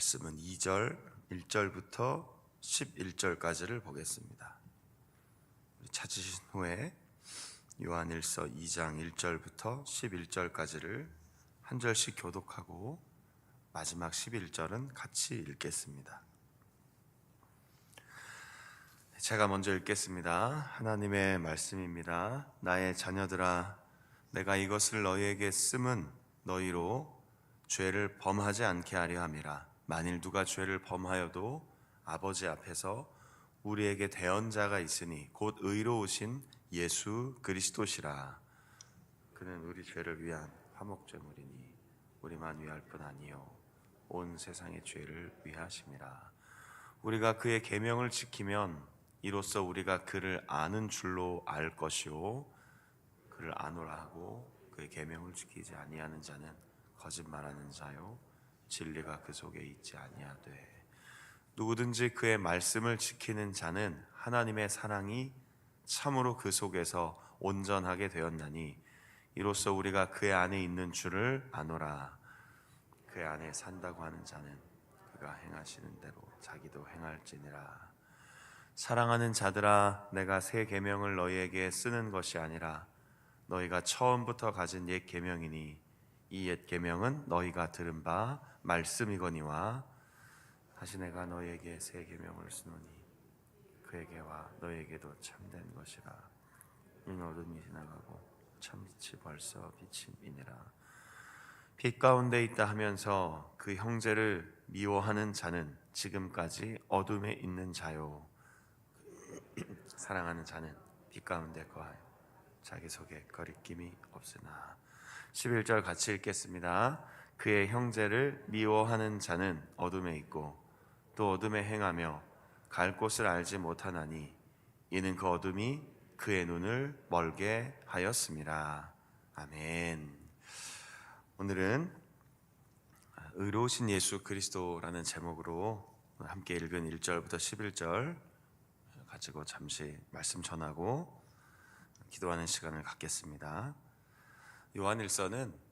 말씀은 2절, 1절부터 11절까지를 보겠습니다. 찾으신 후에 요한일서 2장 1절부터 11절까지를 한 절씩 교독하고 마지막 11절은 같이 읽겠습니다. 제가 먼저 읽겠습니다. 하나님의 말씀입니다. 나의 자녀들아, 내가 이것을 너희에게 씀은 너희로 죄를 범하지 않게 하려 함이라. 만일 누가 죄를 범하여도 아버지 앞에서 우리에게 대언자가 있으니 곧 의로우신 예수 그리스도시라. 그는 우리 죄를 위한 화목제물이니 우리만 위할 뿐 아니요 온 세상의 죄를 위하심이라. 우리가 그의 계명을 지키면 이로써 우리가 그를 아는 줄로 알 것이요 그를 아노라 하고 그의 계명을 지키지 아니하는 자는 거짓말하는 자요 진리가 그 속에 있지 아니하되, 누구든지 그의 말씀을 지키는 자는 하나님의 사랑이 참으로 그 속에서 온전하게 되었나니 이로써 우리가 그의 안에 있는 줄을 아노라. 그의 안에 산다고 하는 자는 그가 행하시는 대로 자기도 행할지니라. 사랑하는 자들아, 내가 새 계명을 너희에게 쓰는 것이 아니라 너희가 처음부터 가진 옛 계명이니 이 옛 계명은 너희가 들은 바 말씀이거니와 다시 내가 너희에게 새 계명을 쓰노니 그에게와 너희에게도 참된 것이라. 이는 어둠이 지나가고 참 빛이 벌써 비침이니라. 빛 가운데 있다 하면서 그 형제를 미워하는 자는 지금까지 어둠에 있는 자요, 사랑하는 자는 빛 가운데 거하여 자기 속에 거리낌이 없으나. 11절 같이 읽겠습니다. 그의 형제를 미워하는 자는 어둠에 있고 또 어둠에 행하며 갈 곳을 알지 못하나니 이는 그 어둠이 그의 눈을 멀게 하였음이라. 아멘. 오늘은 의로우신 예수 그리스도라는 제목으로 함께 읽은 1절부터 11절 가지고 잠시 말씀 전하고 기도하는 시간을 갖겠습니다. 요한일서는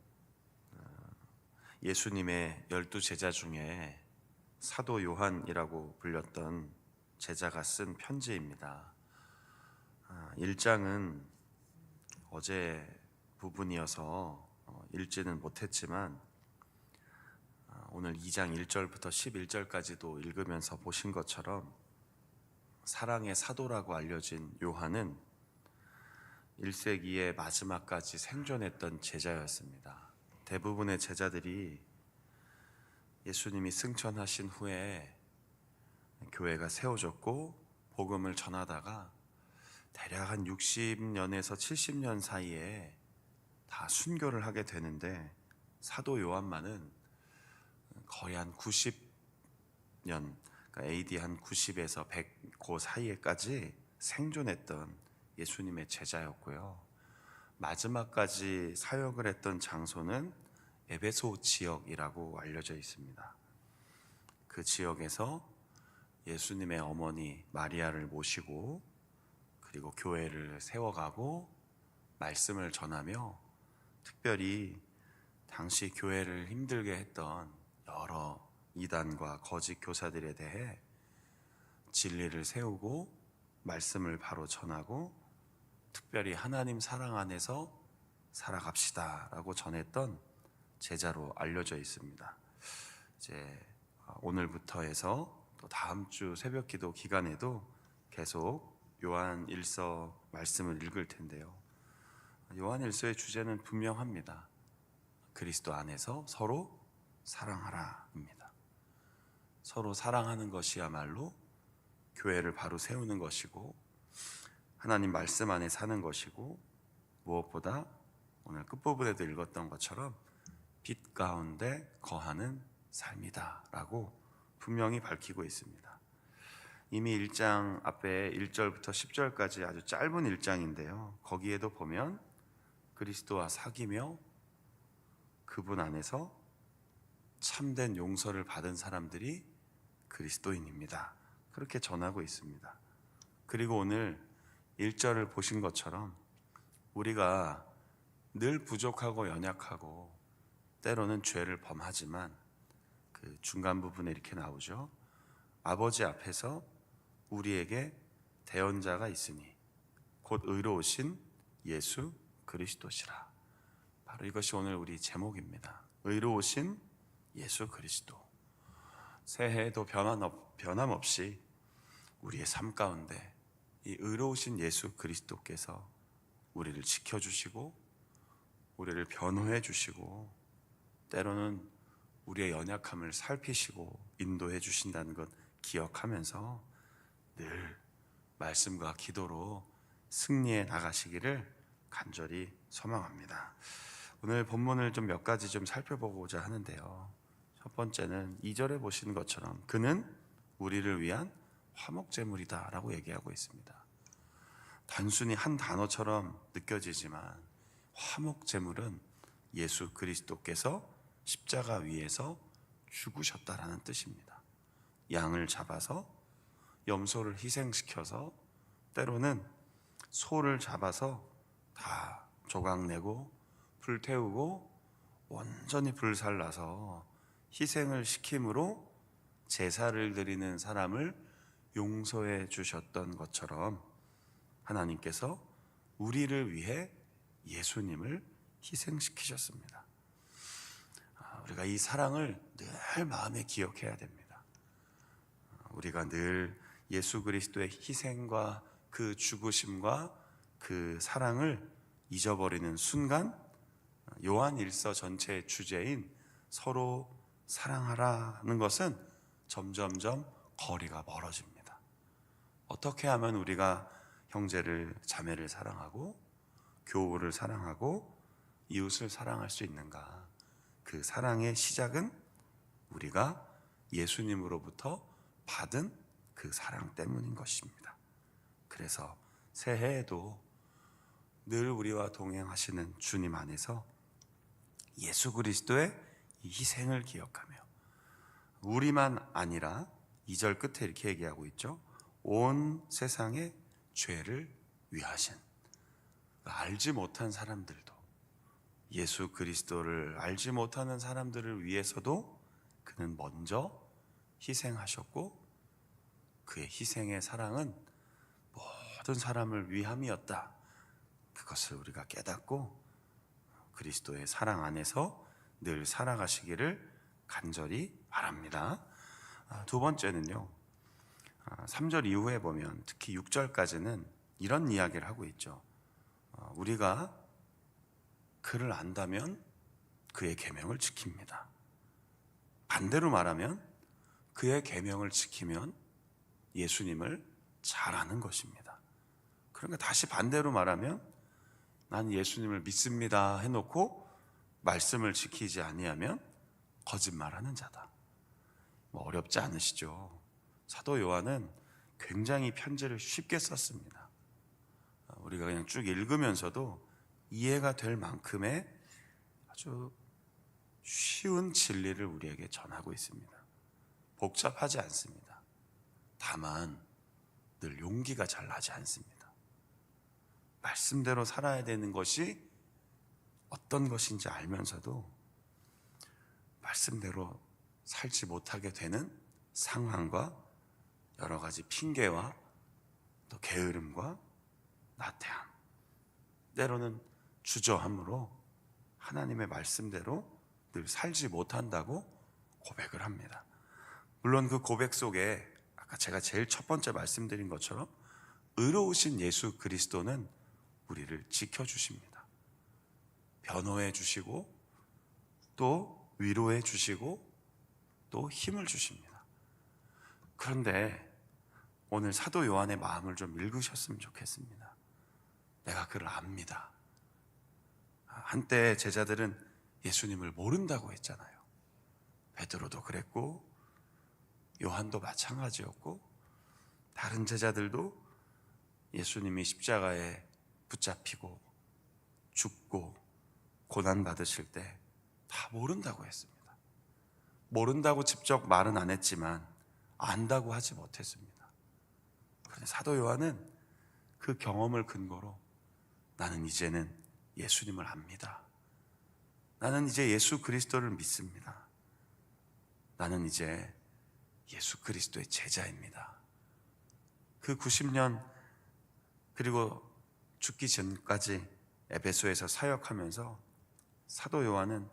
예수님의 12제자 중에 사도 요한이라고 불렸던 제자가 쓴 편지입니다. 1장은 어제 부분이어서 읽지는 못했지만 오늘 2장 1절부터 11절까지도 읽으면서 보신 것처럼 사랑의 사도라고 알려진 요한은 1세기의 마지막까지 생존했던 제자였습니다. 대부분의 제자들이 예수님이 승천하신 후에 교회가 세워졌고 복음을 전하다가 대략 한 60년에서 70년 사이에 다 순교를 하게 되는데, 사도 요한만은 거의 한 90년, 그러니까 AD 한 90에서 100 그 사이에까지 생존했던 예수님의 제자였고요. 마지막까지 사역을 했던 장소는 에베소 지역이라고 알려져 있습니다. 그 지역에서 예수님의 어머니 마리아를 모시고 그리고 교회를 세워가고 말씀을 전하며 특별히 당시 교회를 힘들게 했던 여러 이단과 거짓 교사들에 대해 진리를 세우고 말씀을 바로 전하고 특별히 하나님 사랑 안에서 살아갑시다 라고 전했던 제자로 알려져 있습니다. 이제 오늘부터 해서 또 다음 주 새벽 기도 기간에도 계속 요한일서 말씀을 읽을 텐데요, 요한일서의 주제는 분명합니다. 그리스도 안에서 서로 사랑하라입니다. 서로 사랑하는 것이야말로 교회를 바로 세우는 것이고 하나님 말씀 안에 사는 것이고, 무엇보다 오늘 끝부분에도 읽었던 것처럼 빛 가운데 거하는 삶이다 라고 분명히 밝히고 있습니다. 이미 1장 앞에 1절부터 10절까지 아주 짧은 1장인데요, 거기에도 보면 그리스도와 사귀며 그분 안에서 참된 용서를 받은 사람들이 그리스도인입니다, 그렇게 전하고 있습니다. 그리고 오늘 1절을 보신 것처럼 우리가 늘 부족하고 연약하고 때로는 죄를 범하지만 그 중간 부분에 이렇게 나오죠. 아버지 앞에서 우리에게 대언자가 있으니 곧 의로우신 예수 그리스도시라. 바로 이것이 오늘 우리 제목입니다. 의로우신 예수 그리스도. 새해에도 변함없이 우리의 삶 가운데 이 의로우신 예수 그리스도께서 우리를 지켜주시고 우리를 변호해 주시고 때로는 우리의 연약함을 살피시고 인도해 주신다는 것 기억하면서 늘 말씀과 기도로 승리해 나가시기를 간절히 소망합니다. 오늘 본문을 좀 몇 가지 좀 살펴보고자 하는데요. 첫 번째는 2절에 보시는 것처럼 그는 우리를 위한 화목제물이다 라고 얘기하고 있습니다. 단순히 한 단어처럼 느껴지지만 화목제물은 예수 그리스도께서 십자가 위에서 죽으셨다라는 뜻입니다. 양을 잡아서 염소를 희생시켜서 때로는 소를 잡아서 다 조각내고 불태우고 온전히 불살라서 희생을 시킴으로 제사를 드리는 사람을 용서해 주셨던 것처럼 하나님께서 우리를 위해 예수님을 희생시키셨습니다. 우리가 이 사랑을 늘 마음에 기억해야 됩니다. 우리가 늘 예수 그리스도의 희생과 그 죽으심과 그 사랑을 잊어버리는 순간 요한 1서 전체의 주제인 서로 사랑하라는 것은 점점점 거리가 멀어집니다. 어떻게 하면 우리가 형제를 자매를 사랑하고 교우를 사랑하고 이웃을 사랑할 수 있는가? 그 사랑의 시작은 우리가 예수님으로부터 받은 그 사랑 때문인 것입니다. 그래서 새해에도 늘 우리와 동행하시는 주님 안에서 예수 그리스도의 이 희생을 기억하며 우리만 아니라 2절 끝에 이렇게 얘기하고 있죠. 온 세상의 죄를 위하신, 알지 못한 사람들도, 예수 그리스도를 알지 못하는 사람들을 위해서도 그는 먼저 희생하셨고 그의 희생의 사랑은 모든 사람을 위함이었다. 그것을 우리가 깨닫고 그리스도의 사랑 안에서 늘 살아가시기를 간절히 바랍니다. 두 번째는요, 3절 이후에 보면 특히 6절까지는 이런 이야기를 하고 있죠. 우리가 그를 안다면 그의 계명을 지킵니다. 반대로 말하면 그의 계명을 지키면 예수님을 잘 아는 것입니다. 그러니까 다시 반대로 말하면 난 예수님을 믿습니다 해놓고 말씀을 지키지 아니하면 거짓말하는 자다. 어렵지 않으시죠? 사도 요한은 굉장히 편지를 쉽게 썼습니다. 우리가 그냥 쭉 읽으면서도 이해가 될 만큼의 아주 쉬운 진리를 우리에게 전하고 있습니다. 복잡하지 않습니다. 다만 늘 용기가 잘 나지 않습니다. 말씀대로 살아야 되는 것이 어떤 것인지 알면서도 말씀대로 살지 못하게 되는 상황과 여러 가지 핑계와 또 게으름과 나태함, 때로는 주저함으로 하나님의 말씀대로 늘 살지 못한다고 고백을 합니다. 물론 그 고백 속에 아까 제가 제일 첫 번째 말씀드린 것처럼 의로우신 예수 그리스도는 우리를 지켜주십니다. 변호해 주시고 또 위로해 주시고 또 힘을 주십니다. 그런데 오늘 사도 요한의 마음을 좀 읽으셨으면 좋겠습니다. 내가 그를 압니다. 한때 제자들은 예수님을 모른다고 했잖아요. 베드로도 그랬고 요한도 마찬가지였고 다른 제자들도 예수님이 십자가에 붙잡히고 죽고 고난받으실 때 다 모른다고 했습니다. 모른다고 직접 말은 안 했지만 안다고 하지 못했습니다. 그런데 사도 요한은 그 경험을 근거로 나는 이제는 예수님을 압니다. 나는 이제 예수 그리스도를 믿습니다. 나는 이제 예수 그리스도의 제자입니다. 그 90년 그리고 죽기 전까지 에베소에서 사역하면서 사도 요한은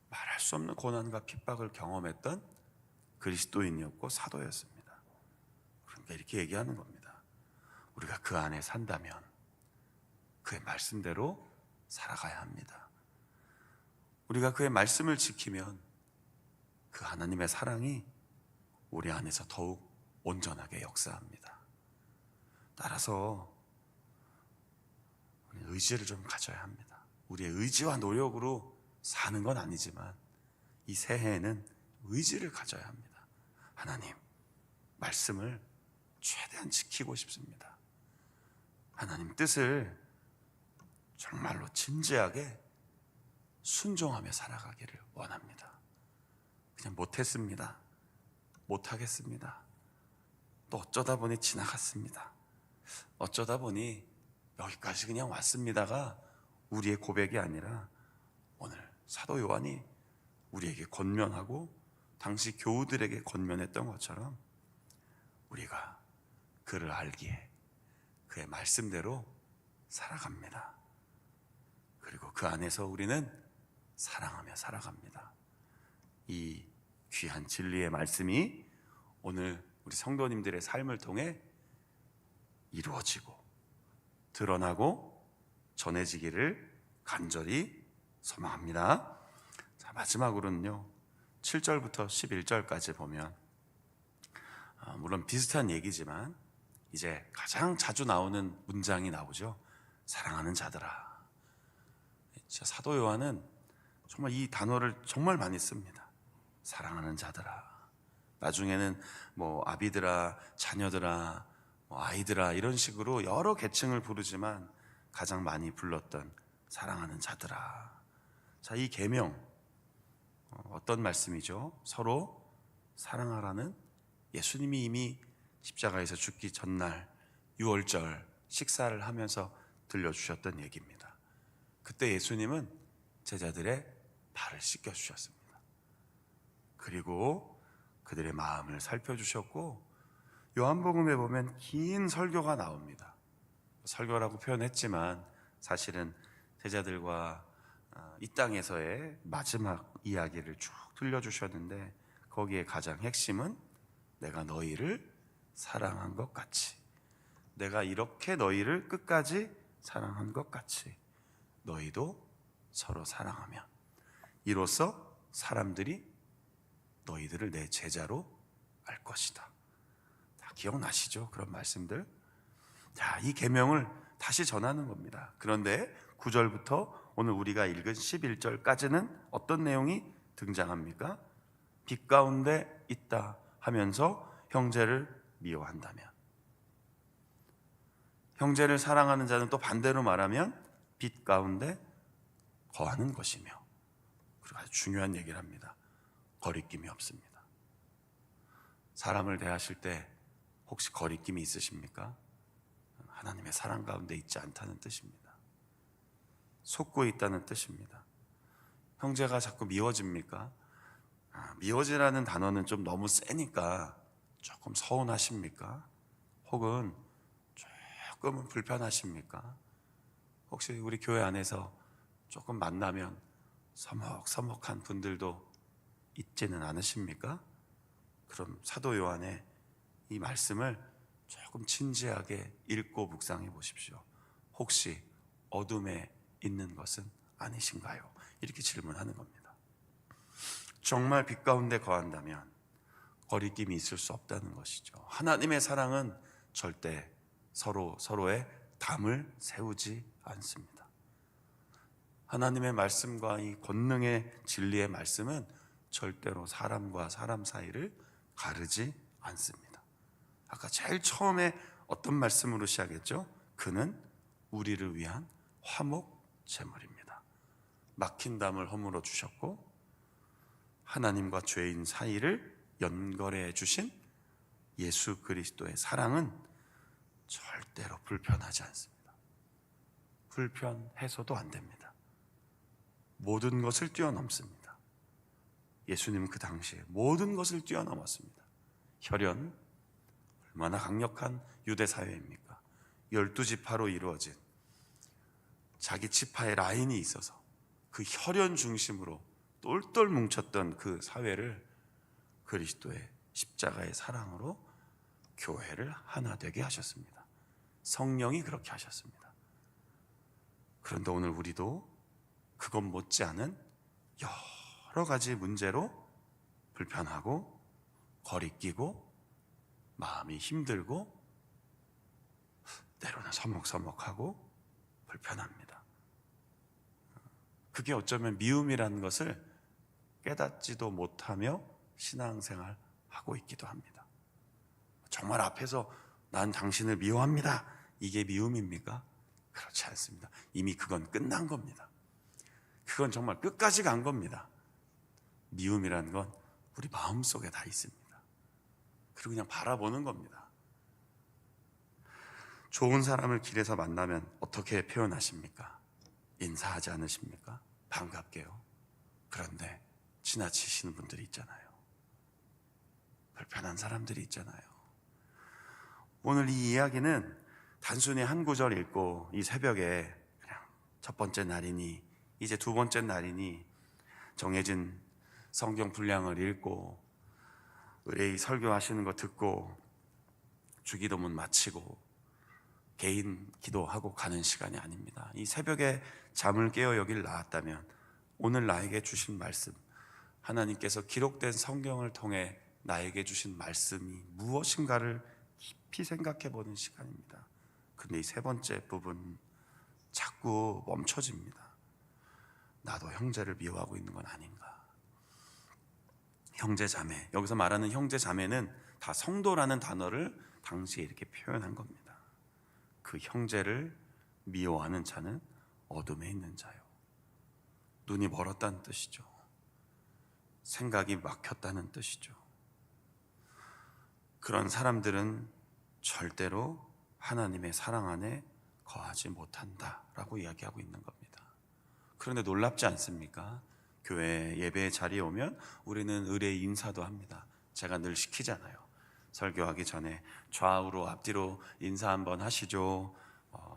말할 수 없는 고난과 핍박을 경험했던 그리스도인이었고 사도였습니다. 그러니까 이렇게 얘기하는 겁니다. 우리가 그 안에 산다면 그의 말씀대로 살아가야 합니다. 우리가 그의 말씀을 지키면 그 하나님의 사랑이 우리 안에서 더욱 온전하게 역사합니다. 따라서 의지를 좀 가져야 합니다. 우리의 의지와 노력으로 사는 건 아니지만 이 새해에는 의지를 가져야 합니다. 하나님, 말씀을 최대한 지키고 싶습니다. 하나님 뜻을 정말로 진지하게 순종하며 살아가기를 원합니다. 그냥 못했습니다. 못하겠습니다. 또 어쩌다 보니 지나갔습니다. 어쩌다 보니 여기까지 그냥 왔습니다가 우리의 고백이 아니라 오늘 사도 요한이 우리에게 권면하고 당시 교우들에게 권면했던 것처럼 우리가 그를 알기에 그의 말씀대로 살아갑니다. 그리고 그 안에서 우리는 사랑하며 살아갑니다. 이 귀한 진리의 말씀이 오늘 우리 성도님들의 삶을 통해 이루어지고 드러나고 전해지기를 간절히 소망합니다. 자, 마지막으로는요 7절부터 11절까지 보면 물론 비슷한 얘기지만 이제 가장 자주 나오는 문장이 나오죠. 사랑하는 자들아. 사도 요한은 정말 이 단어를 정말 많이 씁니다. 사랑하는 자들아. 나중에는 뭐 아비들아, 자녀들아, 아이들아 이런 식으로 여러 계층을 부르지만 가장 많이 불렀던 사랑하는 자들아. 자, 이 계명 어떤 말씀이죠? 서로 사랑하라는 예수님이 이미 십자가에서 죽기 전날 유월절 식사를 하면서 들려주셨던 얘기입니다. 그때 예수님은 제자들의 발을 씻겨주셨습니다. 그리고 그들의 마음을 살펴주셨고 요한복음에 보면 긴 설교가 나옵니다. 설교라고 표현했지만 사실은 제자들과 이 땅에서의 마지막 이야기를 쭉 들려주셨는데 거기에 가장 핵심은 내가 너희를 사랑한 것 같이, 내가 이렇게 너희를 끝까지 사랑한 것 같이 너희도 서로 사랑하면 이로써 사람들이 너희들을 내 제자로 알 것이다. 다 기억나시죠? 그런 말씀들. 자, 이 계명을 다시 전하는 겁니다. 그런데 9절부터 오늘 우리가 읽은 11절까지는 어떤 내용이 등장합니까? 빛 가운데 있다 하면서 형제를 미워한다면, 형제를 사랑하는 자는 또 반대로 말하면 빛 가운데 거하는 것이며, 그리고 아주 중요한 얘기를 합니다. 거리낌이 없습니다. 사람을 대하실 때 혹시 거리낌이 있으십니까? 하나님의 사랑 가운데 있지 않다는 뜻입니다. 속고 있다는 뜻입니다. 형제가 자꾸 미워집니까? 미워지라는 단어는 좀 너무 세니까 조금 서운하십니까? 혹은 조금은 불편하십니까? 혹시 우리 교회 안에서 조금 만나면 서먹서먹한 분들도 있지는 않으십니까? 그럼 사도 요한의 이 말씀을 조금 진지하게 읽고 묵상해 보십시오. 혹시 어둠에 있는 것은 아니신가요? 이렇게 질문하는 겁니다. 정말 빛 가운데 거한다면 거리낌이 있을 수 없다는 것이죠. 하나님의 사랑은 절대 서로의 담을 세우지 않습니다. 하나님의 말씀과 이 권능의 진리의 말씀은 절대로 사람과 사람 사이를 가르지 않습니다. 아까 제일 처음에 어떤 말씀으로 시작했죠? 그는 우리를 위한 화목제물입니다. 막힌 담을 허물어 주셨고 하나님과 죄인 사이를 연결해 주신 예수 그리스도의 사랑은 절대로 불편하지 않습니다. 불편해서도 안 됩니다. 모든 것을 뛰어넘습니다. 예수님은 그 당시에 모든 것을 뛰어넘었습니다. 혈연, 얼마나 강력한 유대 사회입니까? 12지파로 이루어진 자기 지파의 라인이 있어서 그 혈연 중심으로 똘똘 뭉쳤던 그 사회를 그리스도의 십자가의 사랑으로 교회를 하나 되게 하셨습니다. 성령이 그렇게 하셨습니다. 그런데 오늘 우리도 그것 못지않은 여러 가지 문제로 불편하고 거리끼고 마음이 힘들고 때로는 서먹서먹하고 불편합니다. 그게 어쩌면 미움이라는 것을 깨닫지도 못하며 신앙생활하고 있기도 합니다. 정말 앞에서 난 당신을 미워합니다, 이게 미움입니까? 그렇지 않습니다. 이미 그건 끝난 겁니다. 그건 정말 끝까지 간 겁니다. 미움이라는 건 우리 마음속에 다 있습니다. 그리고 그냥 바라보는 겁니다. 좋은 사람을 길에서 만나면 어떻게 표현하십니까? 인사하지 않으십니까? 반갑게요. 그런데 지나치시는 분들이 있잖아요. 불편한 사람들이 있잖아요. 오늘 이 이야기는 단순히 한 구절 읽고 이 새벽에 그냥 첫 번째 날이니 이제 두 번째 날이니 정해진 성경 분량을 읽고 의뢰의 설교하시는 거 듣고 주기도문 마치고 개인 기도하고 가는 시간이 아닙니다. 이 새벽에 잠을 깨어 여길 나왔다면 오늘 나에게 주신 말씀, 하나님께서 기록된 성경을 통해 나에게 주신 말씀이 무엇인가를 깊이 생각해 보는 시간입니다. 근데 이 세 번째 부분 자꾸 멈춰집니다. 나도 형제를 미워하고 있는 건 아닌가? 형제 자매, 여기서 말하는 형제 자매는 다 성도라는 단어를 당시에 이렇게 표현한 겁니다. 그 형제를 미워하는 자는 어둠에 있는 자요. 눈이 멀었다는 뜻이죠. 생각이 막혔다는 뜻이죠. 그런 사람들은 절대로 하나님의 사랑 안에 거하지 못한다라고 이야기하고 있는 겁니다. 그런데 놀랍지 않습니까? 교회 예배 자리에 오면 우리는 의례 인사도 합니다. 제가 늘 시키잖아요. 설교하기 전에 좌우로 앞뒤로 인사 한번 하시죠.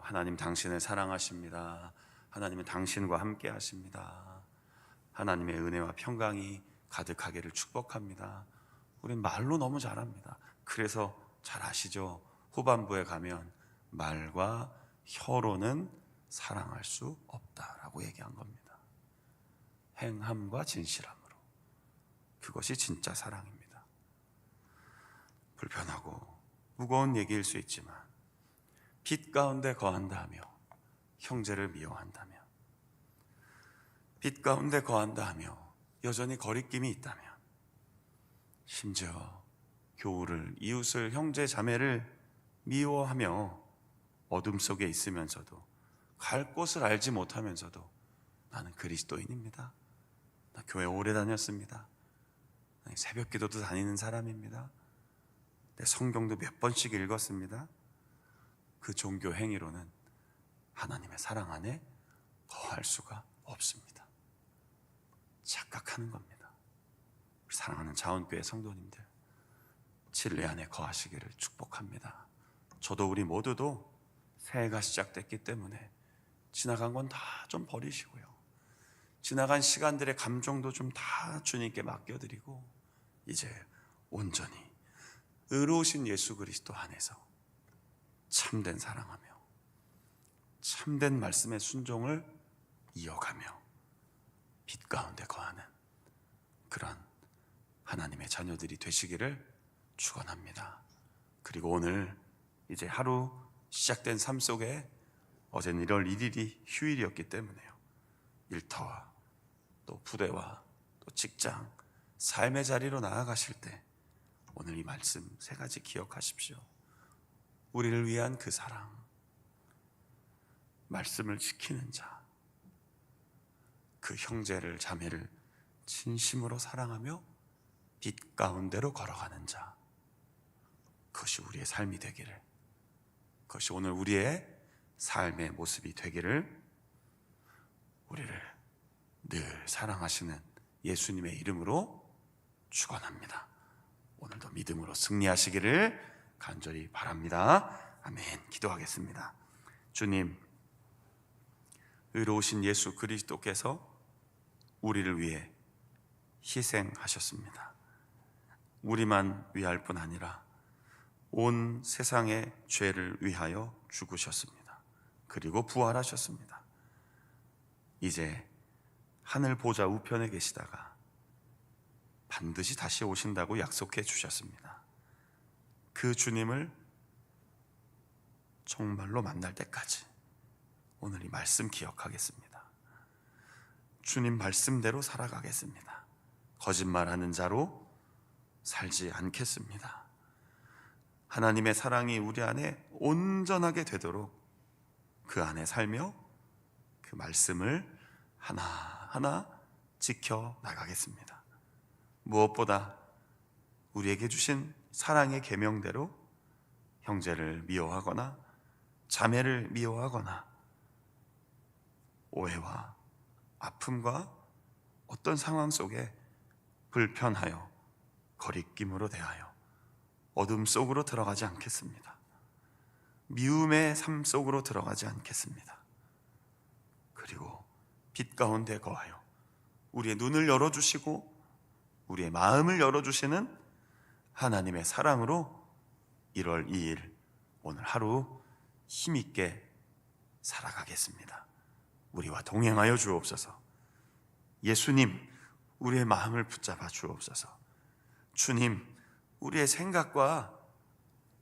하나님 당신을 사랑하십니다. 하나님은 당신과 함께 하십니다. 하나님의 은혜와 평강이 가득하기를 축복합니다. 우린 말로 너무 잘합니다. 그래서 잘 아시죠? 후반부에 가면 말과 혀로는 사랑할 수 없다라고 얘기한 겁니다. 행함과 진실함으로. 그것이 진짜 사랑입니다. 불편하고 무거운 얘기일 수 있지만 빛 가운데 거한다 하며 형제를 미워한다면, 빛 가운데 거한다 하며 여전히 거리낌이 있다면, 심지어 교우를, 이웃을, 형제 자매를 미워하며 어둠 속에 있으면서도, 갈 곳을 알지 못하면서도 나는 그리스도인입니다, 나 교회 오래 다녔습니다, 새벽 기도도 다니는 사람입니다, 내 성경도 몇 번씩 읽었습니다. 그 종교 행위로는 하나님의 사랑 안에 거할 수가 없습니다. 착각하는 겁니다. 사랑하는 자원교회 성도님들, 진리 안에 거하시기를 축복합니다. 저도 우리 모두도 새해가 시작됐기 때문에 지나간 건 다 좀 버리시고요, 지나간 시간들의 감정도 좀 다 주님께 맡겨드리고 이제 온전히 의로우신 예수 그리스도 안에서 참된 사랑하며 참된 말씀의 순종을 이어가며 빛 가운데 거하는 그런 하나님의 자녀들이 되시기를 축원합니다. 그리고 오늘 이제 하루 시작된 삶 속에, 어제는 1월 1일이 휴일이었기 때문에요, 일터와 또 부대와 또 직장, 삶의 자리로 나아가실 때 오늘 이 말씀 세 가지 기억하십시오. 우리를 위한 그 사랑, 말씀을 지키는 자, 그 형제를 자매를 진심으로 사랑하며 빛 가운데로 걸어가는 자, 그것이 우리의 삶이 되기를, 그것이 오늘 우리의 삶의 모습이 되기를, 우리를 늘 사랑하시는 예수님의 이름으로 축원합니다. 오늘도 믿음으로 승리하시기를 간절히 바랍니다. 아멘. 기도하겠습니다. 주님, 의로우신 예수 그리스도께서 우리를 위해 희생하셨습니다. 우리만 위할 뿐 아니라 온 세상의 죄를 위하여 죽으셨습니다. 그리고 부활하셨습니다. 이제 하늘 보좌 우편에 계시다가 반드시 다시 오신다고 약속해 주셨습니다. 그 주님을 정말로 만날 때까지 오늘 이 말씀 기억하겠습니다. 주님 말씀대로 살아가겠습니다. 거짓말하는 자로 살지 않겠습니다. 하나님의 사랑이 우리 안에 온전하게 되도록 그 안에 살며 그 말씀을 하나하나 지켜 나가겠습니다. 무엇보다 우리에게 주신 사랑의 계명대로 형제를 미워하거나 자매를 미워하거나 오해와 아픔과 어떤 상황 속에 불편하여 거리낌으로 대하여 어둠 속으로 들어가지 않겠습니다. 미움의 삶 속으로 들어가지 않겠습니다. 그리고 빛 가운데 거하여 우리의 눈을 열어주시고 우리의 마음을 열어주시는 하나님의 사랑으로 1월 2일 오늘 하루 힘있게 살아가겠습니다. 우리와 동행하여 주옵소서. 예수님, 우리의 마음을 붙잡아 주옵소서. 주님, 우리의 생각과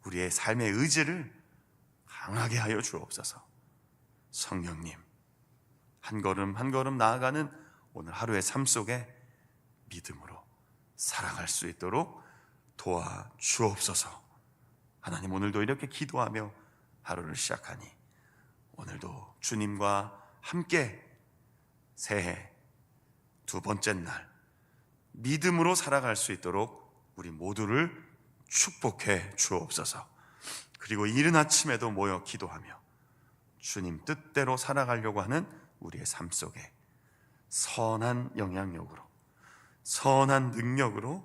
우리의 삶의 의지를 강하게 하여 주옵소서. 성령님, 한 걸음 한 걸음 나아가는 오늘 하루의 삶 속에 믿음으로 살아갈 수 있도록 도와 주옵소서. 하나님, 오늘도 이렇게 기도하며 하루를 시작하니 오늘도 주님과 함께 새해 두 번째 날 믿음으로 살아갈 수 있도록 우리 모두를 축복해 주옵소서. 그리고 이른 아침에도 모여 기도하며 주님 뜻대로 살아가려고 하는 우리의 삶 속에 선한 영향력으로, 선한 능력으로,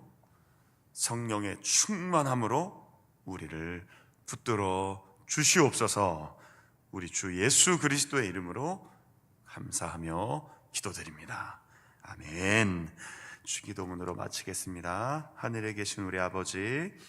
성령의 충만함으로 우리를 붙들어 주시옵소서. 우리 주 예수 그리스도의 이름으로 감사하며 기도드립니다. 아멘. 주기도문으로 마치겠습니다. 하늘에 계신 우리 아버지,